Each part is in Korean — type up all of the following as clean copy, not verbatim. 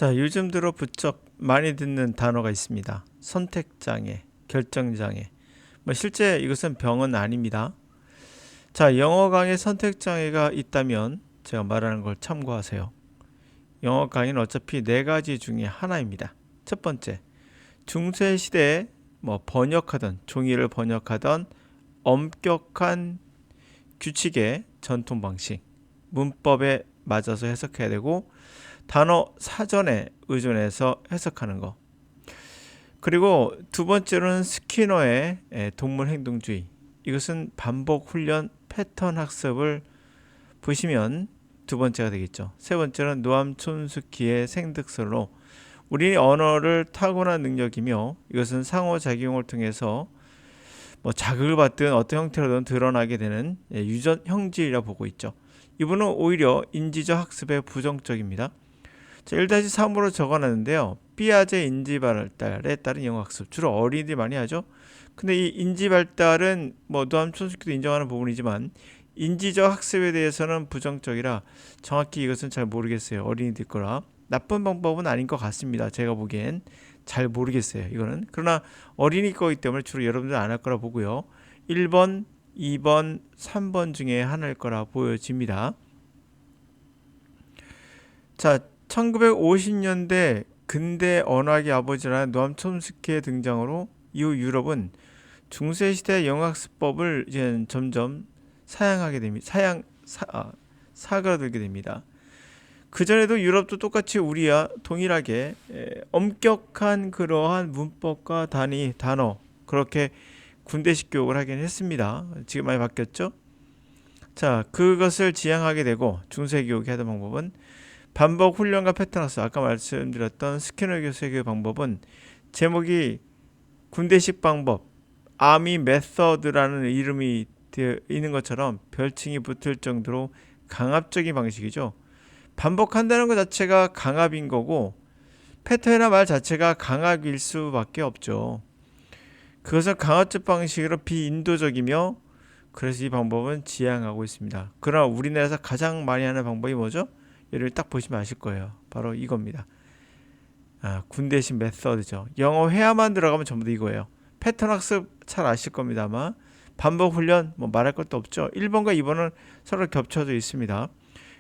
자, 요즘 들어 부쩍 많이 듣는 단어가 있습니다. 선택장애, 결정장애. 실제 이것은 병은 아닙니다. 자, 영어 강의 선택장애가 있다면 제가 말하는 걸 참고하세요. 영어 강의는 어차피 네 가지 중에 하나입니다. 첫 번째, 중세 시대에 번역하던 종이를 번역하던 엄격한 규칙의 전통 방식, 문법에 맞아서 해석해야 되고 단어 사전에 의존해서 해석하는 거. 그리고 두 번째로는 스키너의 동물 행동주의. 이것은 반복 훈련 패턴 학습을 보시면 두 번째가 되겠죠. 세 번째는 노암 촘스키의 생득설로 우리 언어를 타고난 능력이며 이것은 상호작용을 통해서 자극을 받든 어떤 형태로든 드러나게 되는 유전 형질이라 보고 있죠. 이분은 오히려 인지적 학습에 부정적입니다. 자, 1-3으로 적어놨는데요. 삐아제 인지발달에 따른 영어학습. 주로 어린이들이 많이 하죠. 근데 이 인지발달은 노암 촘스키도 인정하는 부분이지만 인지적 학습에 대해서는 부정적이라 정확히 이것은 잘 모르겠어요. 어린이들 거라. 나쁜 방법은 아닌 것 같습니다. 제가 보기엔 잘 모르겠어요. 이거는. 그러나 어린이 거기 때문에 주로 여러분들 안 할 거라 보고요. 1번, 2번, 3번 중에 하나일 거라 보여집니다. 자, 1950년대 근대 언어학의 아버지라는 노암 촘스키의 등장으로 이후 유럽은 중세시대 영어학습법을 이제 점점 사양하게 됩니다. 사그라들게 됩니다. 그전에도 유럽도 똑같이 우리와 동일하게 엄격한 그러한 문법과 단어 그렇게 군대식 교육을 하긴 했습니다. 지금 많이 바뀌었죠? 자, 그것을 지향하게 되고 중세 교육이 하던 방법은 반복 훈련과 패턴 학습. 아까 말씀드렸던 스키너 교수의 그 방법은 제목이 군대식 방법, 아미 메서드라는 이름이 되어 있는 것처럼 별칭이 붙을 정도로 강압적인 방식이죠. 반복한다는 것 자체가 강압인 거고 패턴이나 말 자체가 강압일 수밖에 없죠. 그것은 강압적 방식으로 비인도적이며 그래서 이 방법은 지향하고 있습니다. 그러나 우리나라에서 가장 많이 하는 방법이 뭐죠? 얘를 딱 보시면 아실 거예요. 바로 이겁니다. 군대식 메서드죠. 영어 회화만 들어가면 전부 다 이거예요. 패턴 학습 잘 아실 겁니다. 아마 반복 훈련 말할 것도 없죠. 1번과 2번은 서로 겹쳐져 있습니다.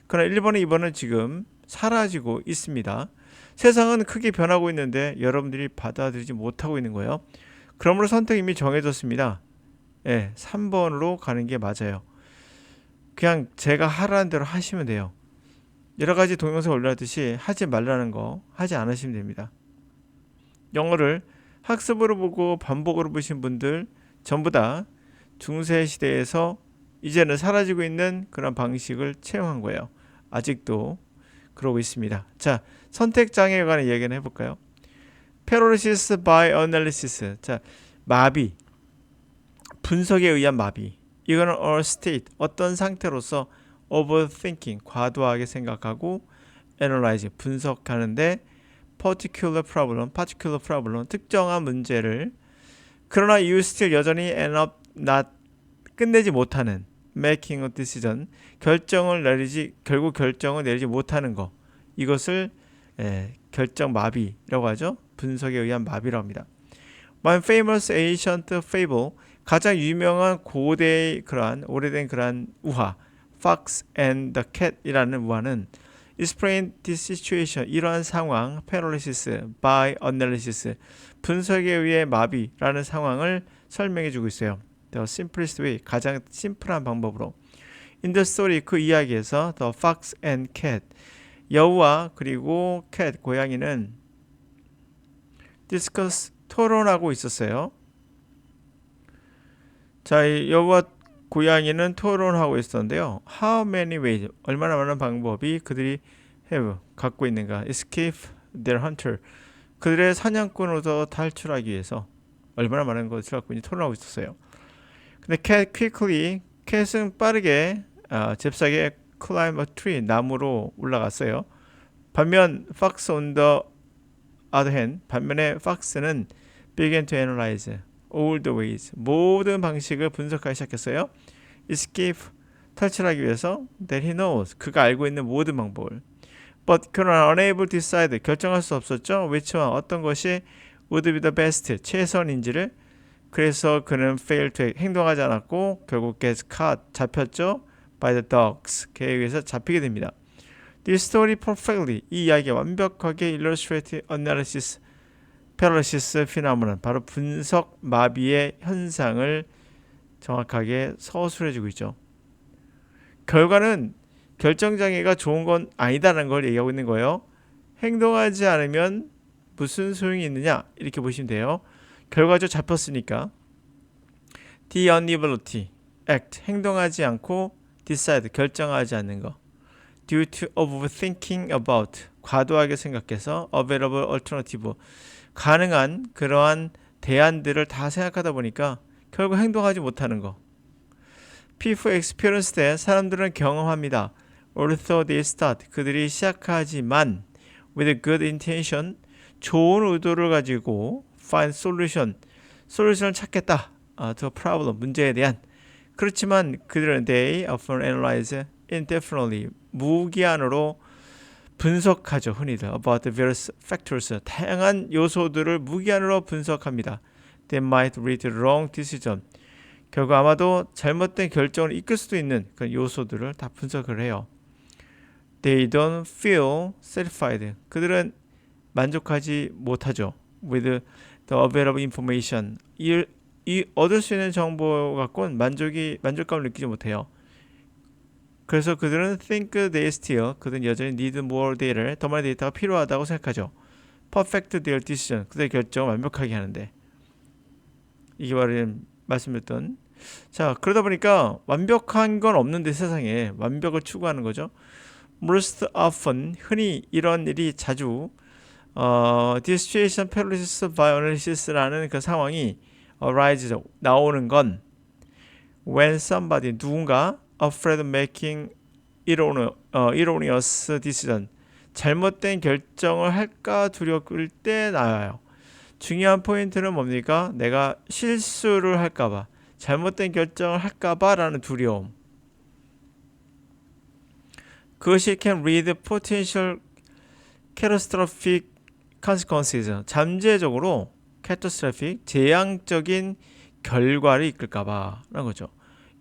그러나 1번과 2번은 지금 사라지고 있습니다. 세상은 크게 변하고 있는데 여러분들이 받아들이지 못하고 있는 거예요. 그러므로 선택이 이미 정해졌습니다. 3번으로 가는 게 맞아요. 그냥 제가 하라는 대로 하시면 돼요. 여러 가지 동영상 올려놨듯이 하지 말라는 거 하지 않으시면 됩니다. 영어를 학습으로 보고 반복으로 보신 분들 전부 다 중세 시대에서 이제는 사라지고 있는 그런 방식을 채용한 거예요. 아직도 그러고 있습니다. 자, 선택 장애에 관한 이야기는 해볼까요? Paralysis by analysis. 자, 마비, 분석에 의한 마비. 이거는 a state, 어떤 상태로서 overthinking, 과도하게 생각하고 analyze, 분석하는데 particular problem, 특정한 문제를 그러나 you still 여전히 end up not 끝내지 못하는 making a decision, 결국 결정을 내리지 못하는 거. 이것을 결정 마비라고 하죠. 분석에 의한 마비라고 합니다. One famous ancient fable, 가장 유명한 고대의 그러한 오래된 그러한 우화 Fox and the Cat이라는 우화는 explain this situation, 이러한 상황 paralysis by analysis, 분석에 의해 마비라는 상황을 설명해 주고 있어요. The simplest way, 가장 심플한 방법으로. In the story, 그 이야기에서 The Fox and Cat, 여우와 그리고 cat, 고양이는 discuss, 토론하고 있었어요. 자, 이 여우와 고양이는 토론하고 있었는데요. How many ways, 얼마나 많은 방법이 그들이 갖고 있는가. Escape their hunter, 그들의 사냥꾼으로서 탈출하기 위해서 얼마나 많은 것을 갖고 있는지 토론하고 있었어요. 근데 캣은 빠르게 잽싸게 climb a tree, 나무로 올라갔어요. 반면 fox on the other hand, 반면에 fox는 began to analyze all the ways, 모든 방식을 분석하기 시작했어요. escape, 탈출하기 위해서 that he knows, 그가 알고 있는 모든 방법을. But 그러나 unable to decide 결정할 수 없었죠. which one 어떤 것이 would be the best 최선인지를. 그래서 그는 fail to 행동하지 않았고 결국 gets caught 잡혔죠. by the dogs 개에 의해서 잡히게 됩니다. This story perfectly 이 이야기가 완벽하게 illustrate analysis paralysis phenomenon 바로 분석 마비의 현상을 정확하게 서술해주고 있죠. 결과는 결정장애가 좋은 건 아니다라는 걸 얘기하고 있는 거예요. 행동하지 않으면 무슨 소용이 있느냐 이렇게 보시면 돼요. 결과적으로 잡혔으니까 the inability act 행동하지 않고 decide 결정하지 않는 거 due to overthinking about 과도하게 생각해서 available alternative 가능한 그러한 대안들을 다 생각하다 보니까 결국 행동하지 못하는 거. People experience 때 사람들은 경험합니다. Although they start 그들이 시작하지만 with good intention 좋은 의도를 가지고 find solution을 찾겠다. to a problem 문제에 대한 그렇지만 그들은 they often analyze indefinitely 무기한으로 분석하죠. 흔히들 about the various factors 다양한 요소들을 무기한으로 분석합니다. They might lead to wrong decision 결국 아마도 잘못된 결정을 이끌 수도 있는 그런 요소들을 다 분석을 해요. They don't feel satisfied 그들은 만족하지 못하죠. with the available information 이 얻을 수 있는 정보 갖고는 만족감을 느끼지 못해요. 그래서 그들은 think they still 그들은 여전히 need more data 더 많은 데이터가 필요하다고 생각하죠. perfect their decision 그들의 결정을 완벽하게 하는데 이게 바로 말씀드렸던 자 그러다 보니까 완벽한 건 없는데 세상에 완벽을 추구하는 거죠. most often 흔히 이런 일이 자주 this situation paralysis by analysis라는 그 상황이 arise 나오는 건 when somebody 누군가 afraid of making erroneous decision 잘못된 결정을 할까 두려울 때 나와요. 중요한 포인트는 뭡니까? 내가 실수를 할까봐 잘못된 결정을 할까봐 라는 두려움 그것이 can lead potential catastrophic consequences 잠재적으로 catastrophic 재앙적인 결과를 이끌까봐 라는 거죠.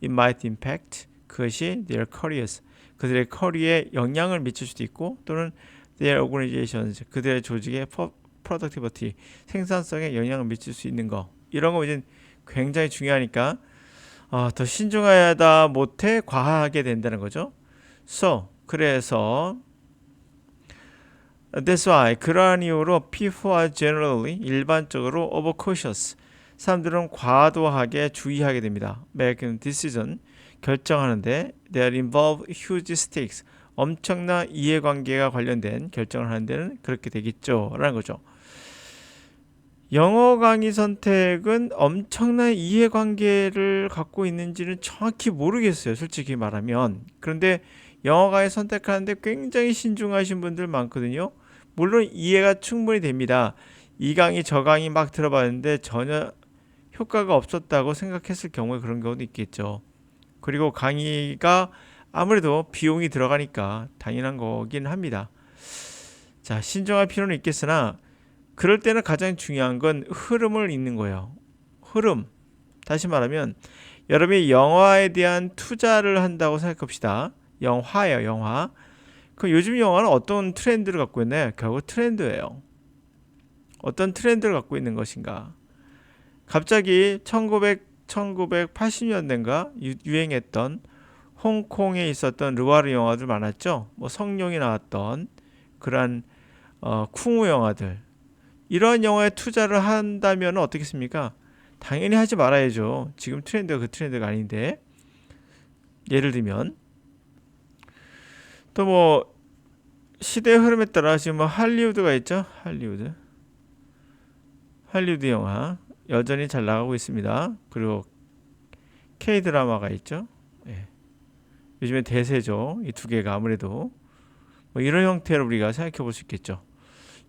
It might impact 그것이 their careers 그들의 커리어에 영향을 미칠 수도 있고 또는 their organizations 그들의 조직의 productivity 생산성에 영향을 미칠 수 있는 거 이런 거 이제 굉장히 중요하니까 더 신중하다 못해 과하게 된다는 거죠. So 그래서 That's why 그러한 이유로 people are generally 일반적으로 overcautious 사람들은 과도하게 주의하게 됩니다. Making decision 결정하는데 they involve huge stakes 엄청난 이해관계가 관련된 결정을 하는 데는 그렇게 되겠죠 라는 거죠. 영어 강의 선택은 엄청난 이해관계를 갖고 있는지는 정확히 모르겠어요. 솔직히 말하면. 그런데 영어 강의 선택하는데 굉장히 신중하신 분들 많거든요. 물론 이해가 충분히 됩니다. 이 강의 저 강의 막 들어봤는데 전혀 효과가 없었다고 생각했을 경우에 그런 경우도 있겠죠. 그리고 강의가 아무래도 비용이 들어가니까 당연한 거긴 합니다. 자, 신중할 필요는 있겠으나 그럴 때는 가장 중요한 건 흐름을 읽는 거예요. 흐름. 다시 말하면 여러분이 영화에 대한 투자를 한다고 생각합시다. 영화예요, 영화. 그럼 요즘 영화는 어떤 트렌드를 갖고 있나요? 결국 트렌드예요. 어떤 트렌드를 갖고 있는 것인가? 갑자기 1980년대인가 유행했던 홍콩에 있었던 르와르 영화들 많았죠. 뭐 성룡이 나왔던 그런 쿵우 영화들. 이런 영화에 투자를 한다면 어떻겠습니까? 당연히 하지 말아야죠. 지금 트렌드가 그 트렌드가 아닌데. 예를 들면 또 뭐 시대의 흐름에 따라 지금 뭐 할리우드가 있죠. 할리우드 영화 여전히 잘 나가고 있습니다. 그리고 K 드라마가 있죠. 예. 요즘에 대세죠. 이 두 개가 아무래도 뭐 이런 형태로 우리가 생각해 볼 수 있겠죠.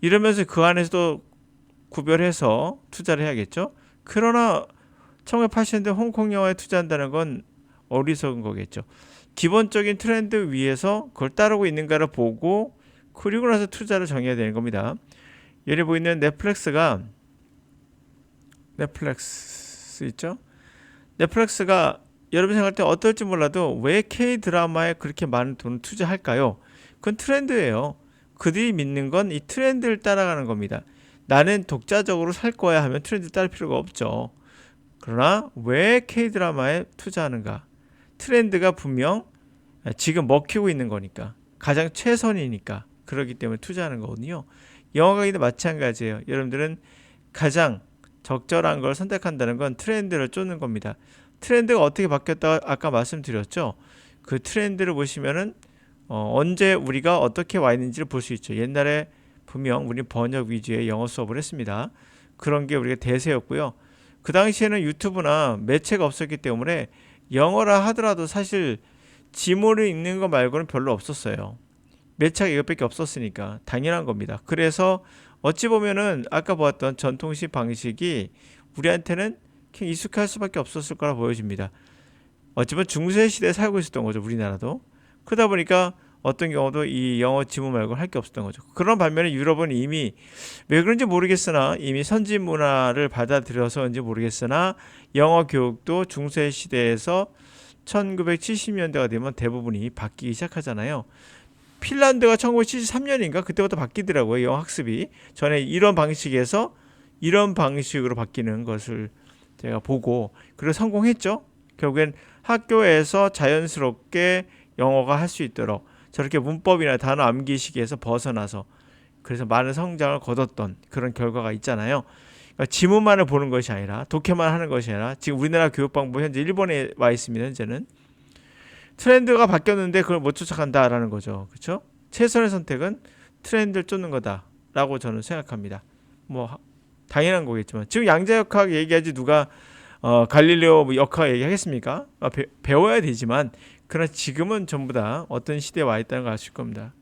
이러면서 그 안에서도 구별해서 투자를 해야겠죠. 그러나 1980년대 홍콩 영화에 투자한다는 건 어리석은 거겠죠. 기본적인 트렌드 위에서 그걸 따르고 있는가를 보고 그리고 나서 투자를 정해야 되는 겁니다. 여기 보이는 넷플릭스 있죠? 넷플릭스가 여러분 생각할 때 어떨지 몰라도 왜 K-드라마에 그렇게 많은 돈을 투자할까요? 그건 트렌드예요. 그들이 믿는 건 이 트렌드를 따라가는 겁니다. 나는 독자적으로 살 거야 하면 트렌드 따를 필요가 없죠. 그러나 왜 K-드라마에 투자하는가? 트렌드가 분명 지금 먹히고 있는 거니까. 가장 최선이니까. 그렇기 때문에 투자하는 거거든요. 영화 강의도 마찬가지예요. 여러분들은 가장 적절한 걸 선택한다는 건 트렌드를 쫓는 겁니다. 트렌드가 어떻게 바뀌었다 아까 말씀드렸죠. 그 트렌드를 보시면은 언제 우리가 어떻게 와 있는지를 볼 수 있죠. 옛날에 분명 우리 번역 위주의 영어 수업을 했습니다. 그런 게 우리가 대세였고요. 그 당시에는 유튜브나 매체가 없었기 때문에 영어라 하더라도 사실 지문을 읽는 거 말고는 별로 없었어요. 매체가 이것밖에 없었으니까 당연한 겁니다. 그래서 어찌 보면은 아까 보았던 전통식 방식이 우리한테는 그냥 익숙할 수밖에 없었을 거라 보여집니다. 어찌 보면 중세 시대에 살고 있었던 거죠. 우리나라도. 그러다 보니까 어떤 경우도 이 영어 지문 말고는 할 게 없었던 거죠. 그런 반면에 유럽은 이미 왜 그런지 모르겠으나 이미 선진 문화를 받아들여서인지 모르겠으나 영어 교육도 중세 시대에서 1970년대가 되면 대부분이 바뀌기 시작하잖아요. 핀란드가 1973년인가 그때부터 바뀌더라고요. 영어 학습이. 전에 이런 방식에서 이런 방식으로 바뀌는 것을 제가 보고 그래서 성공했죠. 결국엔 학교에서 자연스럽게 영어가 할 수 있도록 저렇게 문법이나 단어 암기식에서 벗어나서 그래서 많은 성장을 거뒀던 그런 결과가 있잖아요. 그러니까 지문만을 보는 것이 아니라 독해만 하는 것이 아니라 지금 우리나라 교육 방법 현재 일본에 와 있습니다. 현재는 트렌드가 바뀌었는데 그걸 못 쫓아간다라는 거죠. 그렇죠? 최선의 선택은 트렌드를 쫓는 거다라고 저는 생각합니다. 뭐 당연한 거겠지만 지금 양자역학 얘기하지 누가 갈릴레오 역학 얘기하겠습니까? 배워야 되지만 그러나 지금은 전부 다 어떤 시대에 와 있다는 걸 아실 겁니다.